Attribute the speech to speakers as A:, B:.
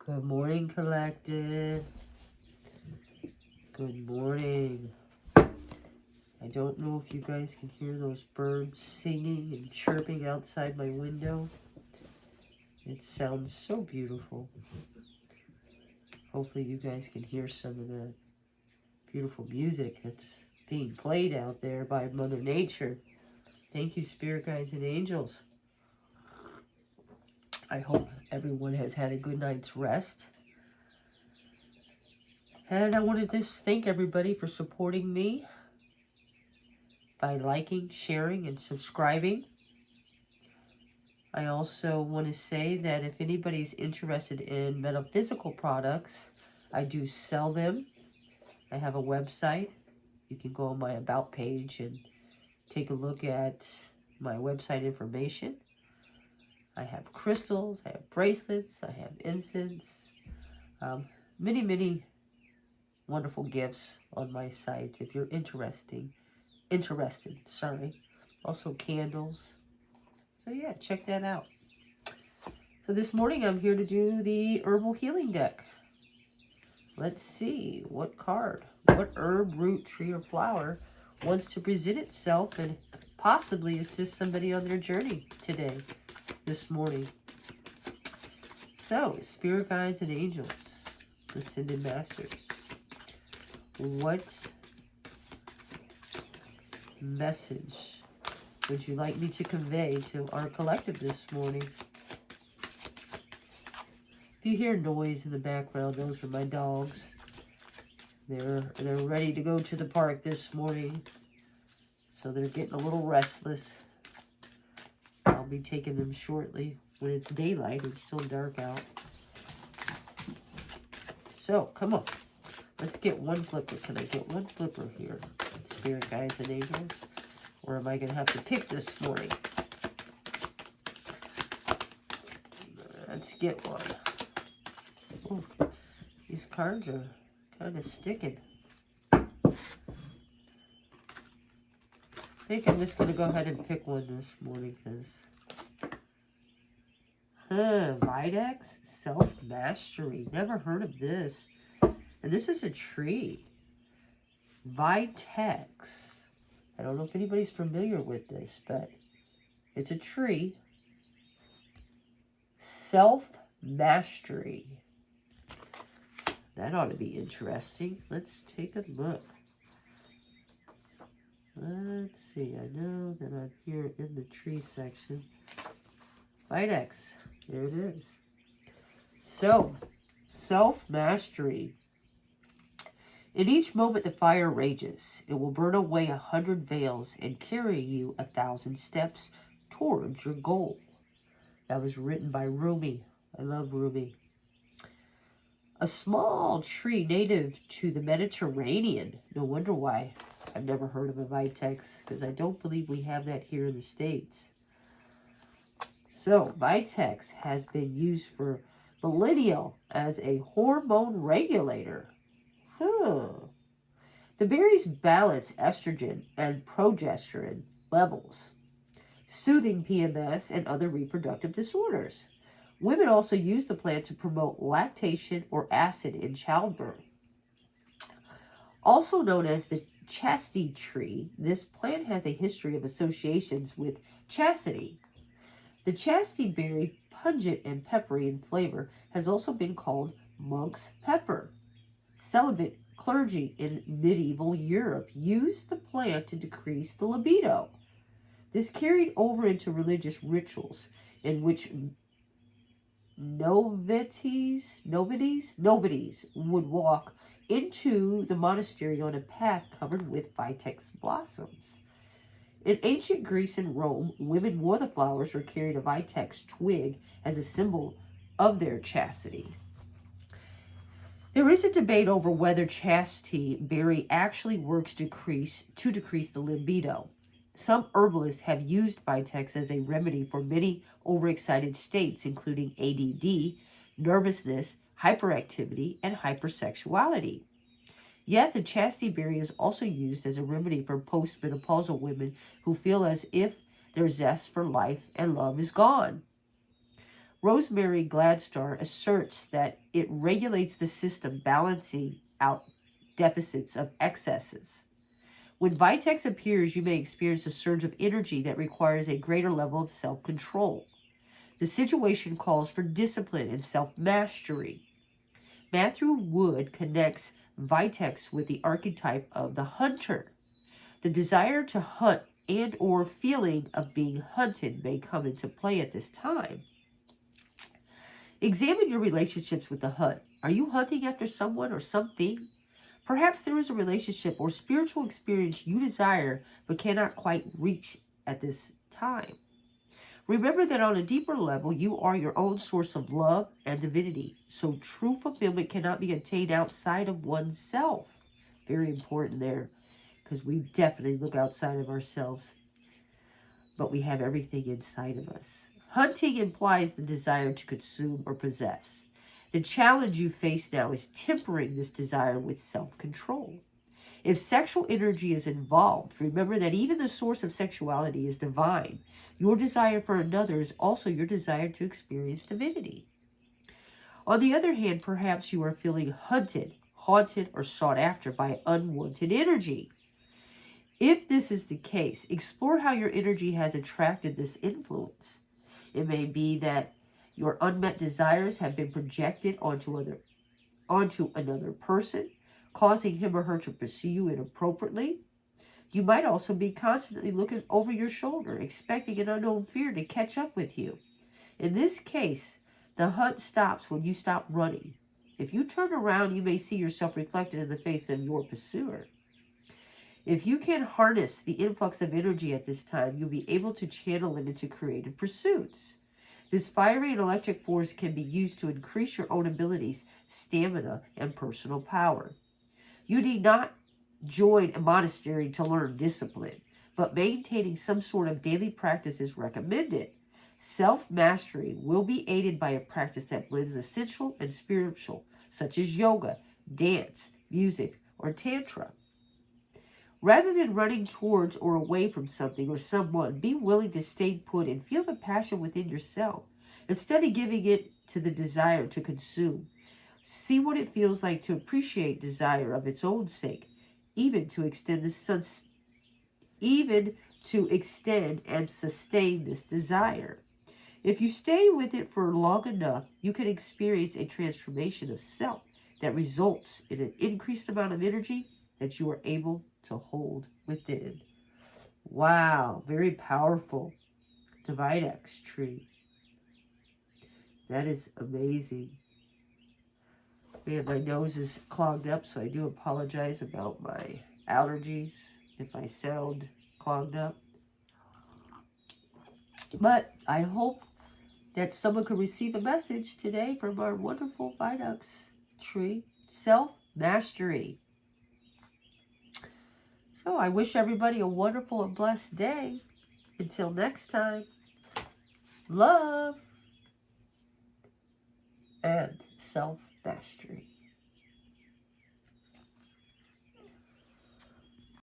A: Good morning, collective. Good morning. I don't know if you guys can hear those birds singing and chirping outside my window. It sounds so beautiful. Hopefully you guys can hear some of the beautiful music that's being played out there by Mother Nature. Thank you, spirit guides and angels. I hope everyone has had a good night's rest. And I wanted to thank everybody for supporting me by liking, sharing, and subscribing. I also want to say that if anybody's interested in metaphysical products, I do sell them. I have a website. You can go on my About page and take a look at my website information. I have crystals, I have bracelets, I have incense, many wonderful gifts on my site if you're interested. Also candles. So yeah, check that out. So this morning I'm here to do the Herbal Healing deck. Let's see what card, what herb, root, tree, or flower wants to present itself and possibly assist somebody on their journey today, this morning. So, spirit guides and angels, ascended masters, what message would you like me to convey to our collective this morning? If you hear noise in the background, those are my dogs. They're ready to go to the park this morning, so they're getting a little restless. I'll be taking them shortly when it's daylight. It's still dark out. So, come on. Let's get one flipper. Can I get one flipper here? Spirit guides and angels. Or am I going to have to pick this morning? Let's get one. Ooh, these cards are kind of sticking. I think I'm just going to go ahead and pick one this morning because... Vitex Self-Mastery. Never heard of this. And this is a tree. Vitex. I don't know if anybody's familiar with this, but it's a tree. Self-Mastery. That ought to be interesting. Let's take a look. Let's see. I know that I'm here in the tree section. Vitex. There it is. So, self-mastery. In each moment the fire rages. It will burn away 100 veils and carry you 1,000 steps towards your goal. That was written by Rumi. I love Rumi. A small tree native to the Mediterranean. No wonder why I've never heard of a Vitex, because I don't believe we have that here in the States. So, Vitex has been used for millennia as a hormone regulator. The berries balance estrogen and progesterone levels, soothing PMS and other reproductive disorders. Women also use the plant to promote lactation or acid in childbirth. Also known as the chastity tree, this plant has a history of associations with chastity. The chastity berry, pungent and peppery in flavor, has also been called monk's pepper. Celibate clergy in medieval Europe used the plant to decrease the libido. This carried over into religious rituals in which novities would walk into the monastery on a path covered with Vitex blossoms. In ancient Greece and Rome, women wore the flowers or carried a Vitex twig as a symbol of their chastity. There is a debate over whether chastity berry actually works to decrease the libido. Some herbalists have used Vitex as a remedy for many overexcited states, including ADD, nervousness, hyperactivity, and hypersexuality. Yet the chastity berry is also used as a remedy for postmenopausal women who feel as if their zest for life and love is gone. Rosemary Gladstar asserts that it regulates the system, balancing out deficits of excesses. When Vitex appears, you may experience a surge of energy that requires a greater level of self-control. The situation calls for discipline and self-mastery. Matthew Wood connects Vitex with the archetype of the hunter. The desire to hunt and or feeling of being hunted may come into play at this time. Examine your relationships with the hunt. Are you hunting after someone or something? Perhaps there is a relationship or spiritual experience you desire but cannot quite reach at this time. Remember that on a deeper level, you are your own source of love and divinity. So true fulfillment cannot be attained outside of oneself. Very important there, because we definitely look outside of ourselves, but we have everything inside of us. Hunting implies the desire to consume or possess. The challenge you face now is tempering this desire with self-control. If sexual energy is involved, remember that even the source of sexuality is divine. Your desire for another is also your desire to experience divinity. On the other hand, perhaps you are feeling hunted, haunted, or sought after by unwanted energy. If this is the case, explore how your energy has attracted this influence. It may be that your unmet desires have been projected onto another person, causing him or her to pursue you inappropriately. You might also be constantly looking over your shoulder, expecting an unknown fear to catch up with you. In this case, the hunt stops when you stop running. If you turn around, you may see yourself reflected in the face of your pursuer. If you can harness the influx of energy at this time, you'll be able to channel it into creative pursuits. This fiery and electric force can be used to increase your own abilities, stamina, and personal power. You need not join a monastery to learn discipline, but maintaining some sort of daily practice is recommended. Self-mastery will be aided by a practice that blends the sensual and spiritual, such as yoga, dance, music, or tantra. Rather than running towards or away from something or someone, be willing to stay put and feel the passion within yourself. Instead of giving it to the desire to consume, see what it feels like to appreciate desire of its own sake, even to extend and sustain this desire. If you stay with it for long enough, you can experience a transformation of self that results in an increased amount of energy that you are able to hold within. Wow, very powerful. The Vitex tree. That is amazing. Man, my nose is clogged up, so I do apologize about my allergies if I sound clogged up. But I hope that someone could receive a message today from our wonderful Vitex tree. Self-mastery. So I wish everybody a wonderful and blessed day. Until next time, love and self-mastery.